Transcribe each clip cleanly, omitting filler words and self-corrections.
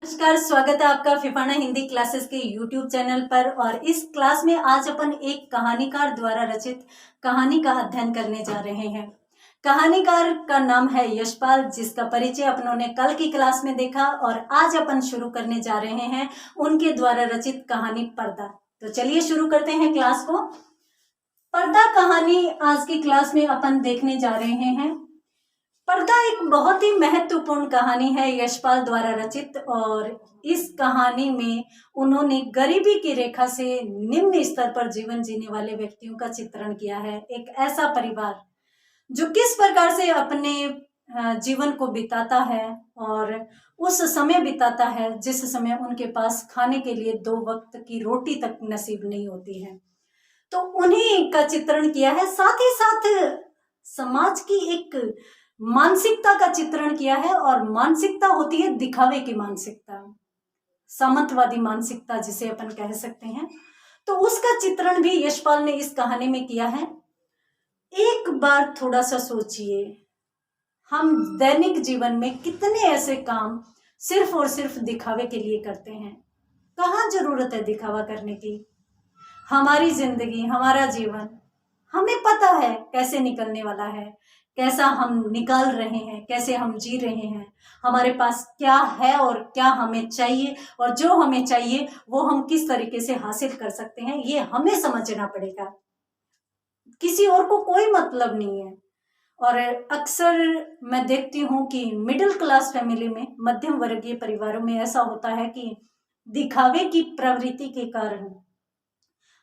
नमस्कार, स्वागत है आपका फिफाना हिंदी क्लासेस के यूट्यूब चैनल पर। और इस क्लास में आज अपन एक कहानीकार द्वारा रचित कहानी का अध्ययन करने जा रहे हैं। कहानीकार का नाम है यशपाल, जिसका परिचय अपनों ने कल की क्लास में देखा और आज अपन शुरू करने जा रहे हैं उनके द्वारा रचित कहानी पर्दा। तो चलिए शुरू करते हैं क्लास को। पर्दा कहानी आज की क्लास में अपन देखने जा रहे हैं। पर्दा एक बहुत ही महत्वपूर्ण कहानी है यशपाल द्वारा रचित, और इस कहानी में उन्होंने गरीबी की रेखा से निम्न स्तर पर जीवन जीने वाले व्यक्तियों का चित्रण किया है। एक ऐसा परिवार जो किस प्रकार से अपने जीवन को बिताता है और उस समय बिताता है जिस समय उनके पास खाने के लिए 2 वक्त की रोटी तक नसीब नहीं होती है। तो उन्हीं का चित्रण किया है। साथ ही साथ समाज की एक मानसिकता का चित्रण किया है, और मानसिकता होती है दिखावे की मानसिकता, सामंतवादी मानसिकता जिसे अपन कह सकते हैं। तो उसका चित्रण भी यशपाल ने इस कहानी में किया है। एक बार थोड़ा सा सोचिए, हम दैनिक जीवन में कितने ऐसे काम सिर्फ और सिर्फ दिखावे के लिए करते हैं। कहाँ जरूरत है दिखावा करने की? हमारी जिंदगी, हमारा जीवन हमें पता है कैसे निकलने वाला है, कैसा हम निकाल रहे हैं, कैसे हम जी रहे हैं, हमारे पास क्या है और क्या हमें चाहिए, और जो हमें चाहिए वो हम किस तरीके से हासिल कर सकते हैं, ये हमें समझना पड़ेगा। किसी और को कोई मतलब नहीं है। और अक्सर मैं देखती हूँ कि मिडिल क्लास फैमिली में, मध्यम वर्गीय परिवारों में ऐसा होता है कि दिखावे की प्रवृत्ति के कारण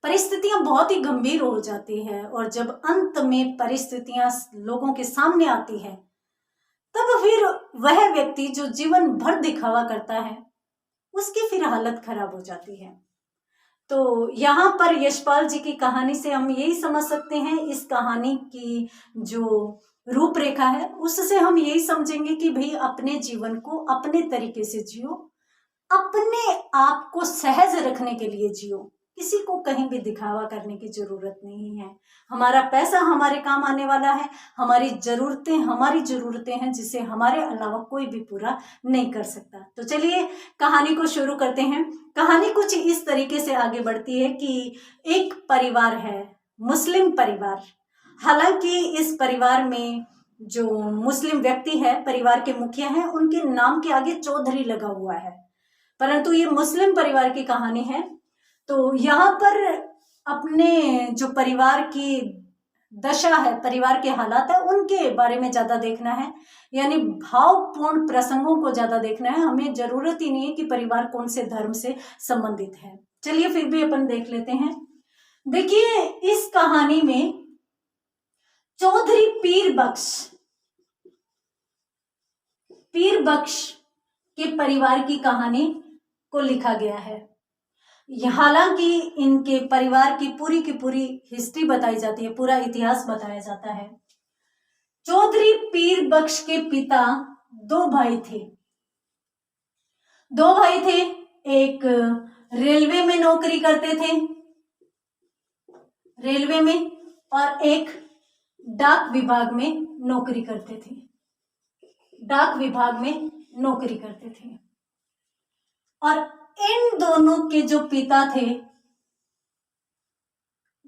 परिस्थितियां बहुत ही गंभीर हो जाती है, और जब अंत में परिस्थितियां लोगों के सामने आती है तब फिर वह व्यक्ति जो जीवन भर दिखावा करता है उसकी फिर हालत खराब हो जाती है। तो यहाँ पर यशपाल जी की कहानी से हम यही समझ सकते हैं, इस कहानी की जो रूपरेखा है उससे हम यही समझेंगे कि भाई अपने जीवन को अपने तरीके से जियो, अपने आप को सहज रखने के लिए जियो। किसी को कहीं भी दिखावा करने की जरूरत नहीं है। हमारा पैसा हमारे काम आने वाला है, हमारी जरूरतें हैं जिसे हमारे अलावा कोई भी पूरा नहीं कर सकता। तो चलिए कहानी को शुरू करते हैं। कहानी कुछ इस तरीके से आगे बढ़ती है कि एक परिवार है, मुस्लिम परिवार। हालांकि इस परिवार में जो मुस्लिम व्यक्ति है, परिवार के मुखिया हैं, उनके नाम के आगे चौधरी लगा हुआ है, परंतु ये मुस्लिम परिवार की कहानी है। तो यहाँ पर अपने जो परिवार की दशा है, परिवार के हालात है, उनके बारे में ज्यादा देखना है, यानी भावपूर्ण प्रसंगों को ज्यादा देखना है। हमें जरूरत ही नहीं है कि परिवार कौन से धर्म से संबंधित है। चलिए फिर भी अपन देख लेते हैं। देखिए इस कहानी में चौधरी पीर बख्श के परिवार की कहानी को लिखा गया है। हालांकि इनके परिवार की पूरी हिस्ट्री बताई जाती है, पूरा इतिहास बताया जाता है। चौधरी पीर बख्श के पिता 2 भाई थे। 2 भाई थे, एक रेलवे में नौकरी करते थे, रेलवे में, और एक डाक विभाग में नौकरी करते थे, डाक विभाग में नौकरी करते थे। और इन दोनों के जो पिता थे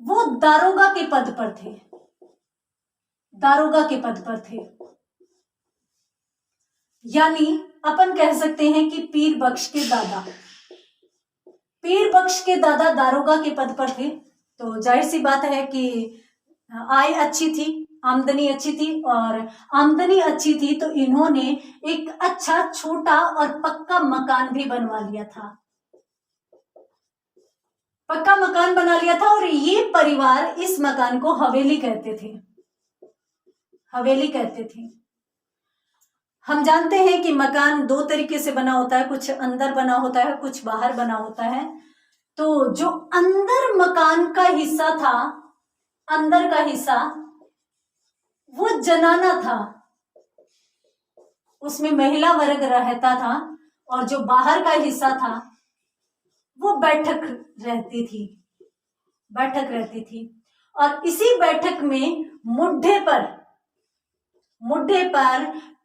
वो दारोगा के पद पर थे, दारोगा के पद पर थे। यानी अपन कह सकते हैं कि पीर बख्श के दादा दारोगा के पद पर थे। तो जाहिर सी बात है कि आय अच्छी थी, आमदनी अच्छी थी, और आमदनी अच्छी थी तो इन्होंने एक अच्छा छोटा और पक्का मकान भी बनवा लिया था, पक्का मकान बना लिया था। और ये परिवार इस मकान को हवेली कहते थे, हवेली कहते थे। हम जानते हैं कि मकान 2 तरीके से बना होता है, कुछ अंदर बना होता है, कुछ बाहर बना होता है। तो जो अंदर मकान का हिस्सा था, अंदर का हिस्सा वो जनाना था, उसमें महिला वर्ग रहता था, और जो बाहर का हिस्सा था वो बैठक रहती थी। और इसी बैठक में मुड्ढे पर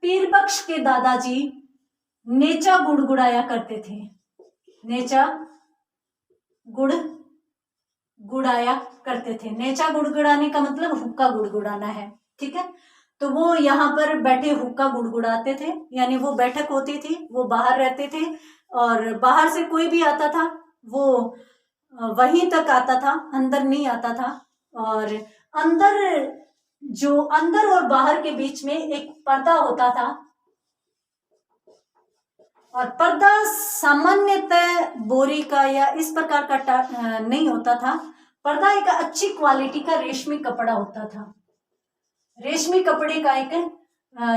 पीर बख्श के दादाजी नेचा गुड़गुड़ाया करते थे। नेचा गुड़ाया करते थे। नेचा गुड़गुड़ाने का मतलब हुक्का गुड़गुड़ाना है, ठीक है। तो वो यहाँ पर बैठे हुक्का गुड़गुड़ाते थे, यानी वो बैठक होती थी, वो बाहर रहते थे और बाहर से कोई भी आता था वो वहीं तक आता था, अंदर नहीं आता था। और अंदर और बाहर के बीच में एक पर्दा होता था और पर्दा सामान्यतः बोरी का या इस प्रकार का नहीं होता था। पर्दा एक अच्छी क्वालिटी का रेशमी कपड़ा होता था। रेशमी कपड़े का एक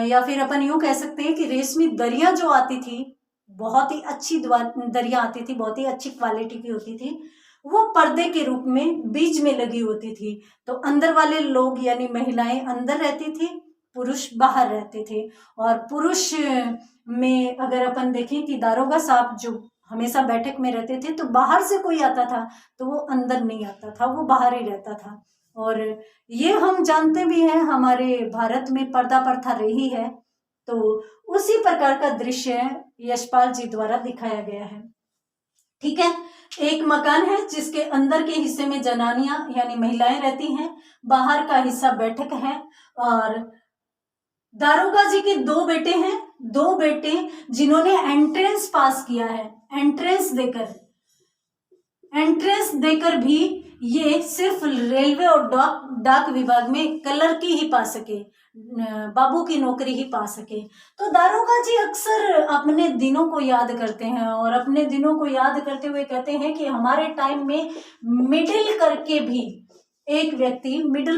या फिर अपन यूं कह सकते हैं कि रेशमी दरिया जो आती थी, बहुत ही अच्छी दरिया आती थी, बहुत ही अच्छी क्वालिटी की होती थी, वो पर्दे के रूप में बीच में लगी होती थी। तो अंदर वाले लोग यानी महिलाएं अंदर रहती थी, पुरुष बाहर रहते थे। और पुरुष में अगर अपन देखें कि दारोगा साहब जो हमेशा बैठक में रहते थे, तो बाहर से कोई आता था तो वो अंदर नहीं आता था, वो बाहर ही रहता था। और ये हम जानते भी हैं, हमारे भारत में पर्दा प्रथा रही है। तो उसी प्रकार का दृश्य यशपाल जी द्वारा दिखाया गया है, ठीक है। एक मकान है जिसके अंदर के हिस्से में जनानियां यानी महिलाएं रहती हैं, बाहर का हिस्सा बैठक है। और दारोगा जी के दो बेटे हैं, दो बेटे जिन्होंने एंट्रेंस पास किया है। एंट्रेंस देकर भी ये सिर्फ रेलवे और डाक विभाग में कलर की ही पा सके, बाबू की नौकरी ही पा सके। तो दारोगा जी अक्सर अपने दिनों को याद करते हैं और अपने दिनों को याद करते हुए कहते हैं कि हमारे टाइम में मिडिल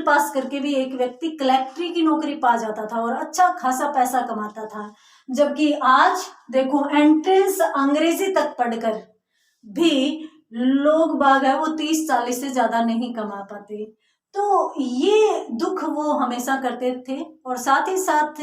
पास करके भी एक व्यक्ति कलेक्ट्री की नौकरी पा जाता था और अच्छा खासा पैसा कमाता था। जबकि आज देखो, एंट्रेंस अंग्रेजी तक पढ़कर भी लोग बाग है वो 30-40 से ज्यादा नहीं कमा पाते। तो ये दुख वो हमेशा करते थे और साथ ही साथ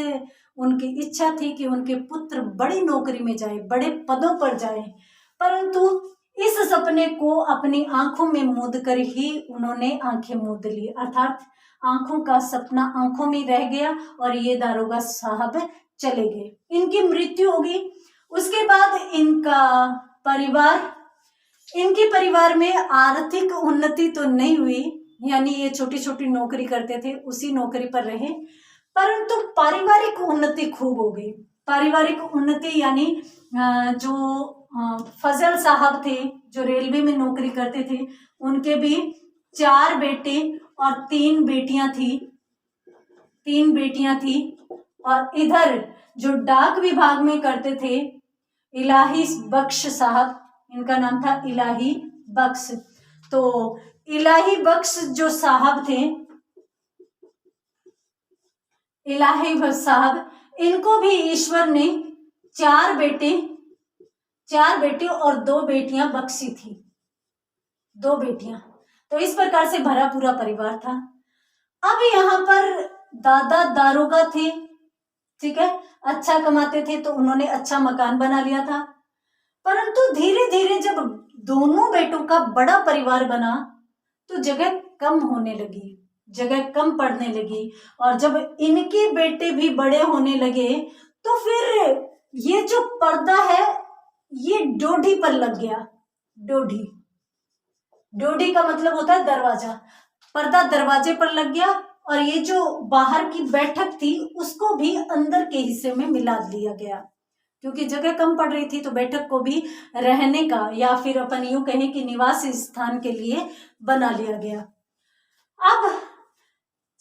उनकी इच्छा थी कि उनके पुत्र बड़ी नौकरी में जाए, बड़े पदों पर जाए। परंतु इस सपने को अपनी आंखों में मूंद कर ही उन्होंने आंखें मूंद ली, अर्थात आंखों का सपना आंखों में रह गया और ये दारोगा साहब चले गए, इनकी मृत्यु हो गई। उसके बाद इनके परिवार में आर्थिक उन्नति तो नहीं हुई, यानी ये छोटी छोटी नौकरी करते थे, उसी नौकरी पर रहे, परंतु पारिवारिक उन्नति खूब हो गई। पारिवारिक उन्नति यानी जो फजल साहब थे जो रेलवे में नौकरी करते थे, उनके भी 4 बेटे और 3 बेटियां थी। और इधर जो डाक विभाग में करते थे, इलाही बख्श साहब, इनका नाम था इलाही बख्श। तो इलाही बख्श जो साहब थे, इलाही बख्श साहब, इनको भी ईश्वर ने 4 बेटे और 2 बेटियां बख्शी थी, 2 बेटियां। तो इस प्रकार से भरा पूरा परिवार था। अब यहाँ पर दादा दारोगा थे, ठीक है, अच्छा कमाते थे तो उन्होंने अच्छा मकान बना लिया था। परंतु धीरे धीरे जब दोनों बेटों का बड़ा परिवार बना तो जगह कम होने लगी, जगह कम पड़ने लगी। और जब इनके बेटे भी बड़े होने लगे तो फिर ये जो पर्दा है ये डोडी पर लग गया। डोडी का मतलब होता है दरवाजा। पर्दा दरवाजे पर लग गया और ये जो बाहर की बैठक थी उसको भी अंदर के हिस्से में मिला दिया गया, क्योंकि जगह कम पड़ रही थी तो बैठक को भी रहने का या फिर अपन यूं कहें कि निवास स्थान के लिए बना लिया गया। अब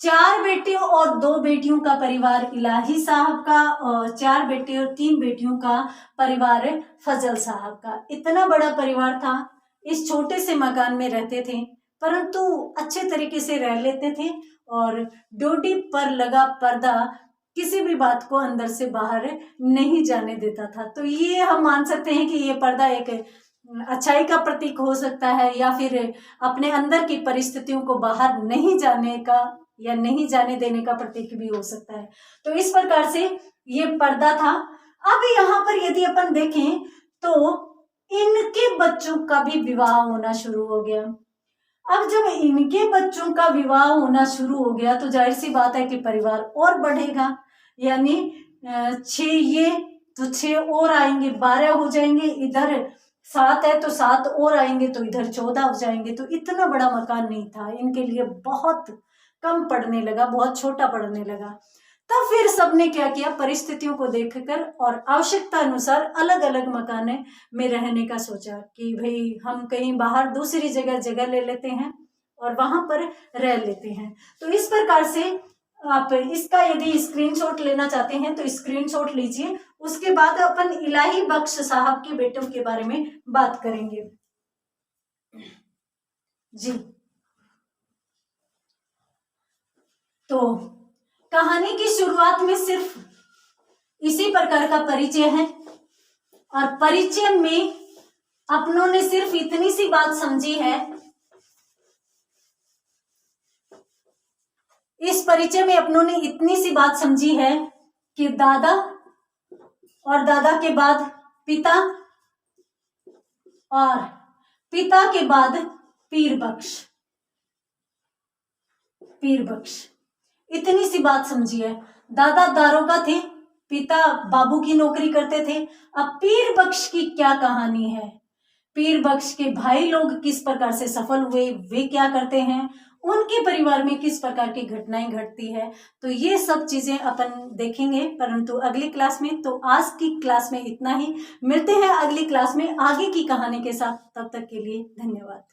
4 बेटे और 2 बेटियों का परिवार इलाही साहब का और 4 बेटे और 3 बेटियों का परिवार फजल साहब का। इतना बड़ा परिवार था, इस छोटे से मकान में रहते थे, परंतु अच्छे तरीके से रह लेते थे और डोडी पर लगा पर्दा किसी भी बात को अंदर से बाहर नहीं जाने देता था। तो ये हम मान सकते हैं कि ये पर्दा एक अच्छाई का प्रतीक हो सकता है या फिर अपने अंदर की परिस्थितियों को बाहर नहीं जाने का या नहीं जाने देने का प्रतीक भी हो सकता है। तो इस प्रकार से ये पर्दा था। अब यहाँ पर यदि अपन देखें तो इनके बच्चों का भी विवाह होना शुरू हो गया। अब जब इनके बच्चों का विवाह होना शुरू हो गया तो जाहिर सी बात है कि परिवार और बढ़ेगा, यानी तो 6 और आएंगे, 12 हो जाएंगे, इधर 7 है तो 7 और आएंगे तो इधर 14 हो जाएंगे। तो इतना बड़ा मकान नहीं था, इनके लिए बहुत कम पड़ने लगा, बहुत छोटा पड़ने लगा। तब फिर सबने क्या किया, परिस्थितियों को देखकर और आवश्यकता अनुसार अलग अलग मकान में रहने का सोचा कि भाई हम कहीं बाहर दूसरी जगह ले लेते हैं और वहां पर रह लेते हैं। तो इस प्रकार से आप इसका यदि स्क्रीनशॉट लेना चाहते हैं तो स्क्रीनशॉट लीजिए। उसके बाद अपन इलाही बख्श साहब के बेटों के बारे में बात करेंगे जी। तो कहानी की शुरुआत में सिर्फ इसी प्रकार का परिचय है और परिचय में अपनों ने सिर्फ इतनी सी बात समझी है, इस परिचय में अपनों ने इतनी सी बात समझी है कि दादा और दादा के बाद पिता और पिता के बाद पीर बख्श, इतनी सी बात समझी है। दादा दारोगा थे, पिता बाबू की नौकरी करते थे। अब पीर बख्श की क्या कहानी है, पीर बख्श के भाई लोग किस प्रकार से सफल हुए, वे क्या करते हैं, उनके परिवार में किस प्रकार की घटनाएं घटती है, तो ये सब चीजें अपन देखेंगे परंतु अगली क्लास में। तो आज की क्लास में इतना ही, मिलते हैं अगली क्लास में आगे की कहानी के साथ। तब तक के लिए धन्यवाद।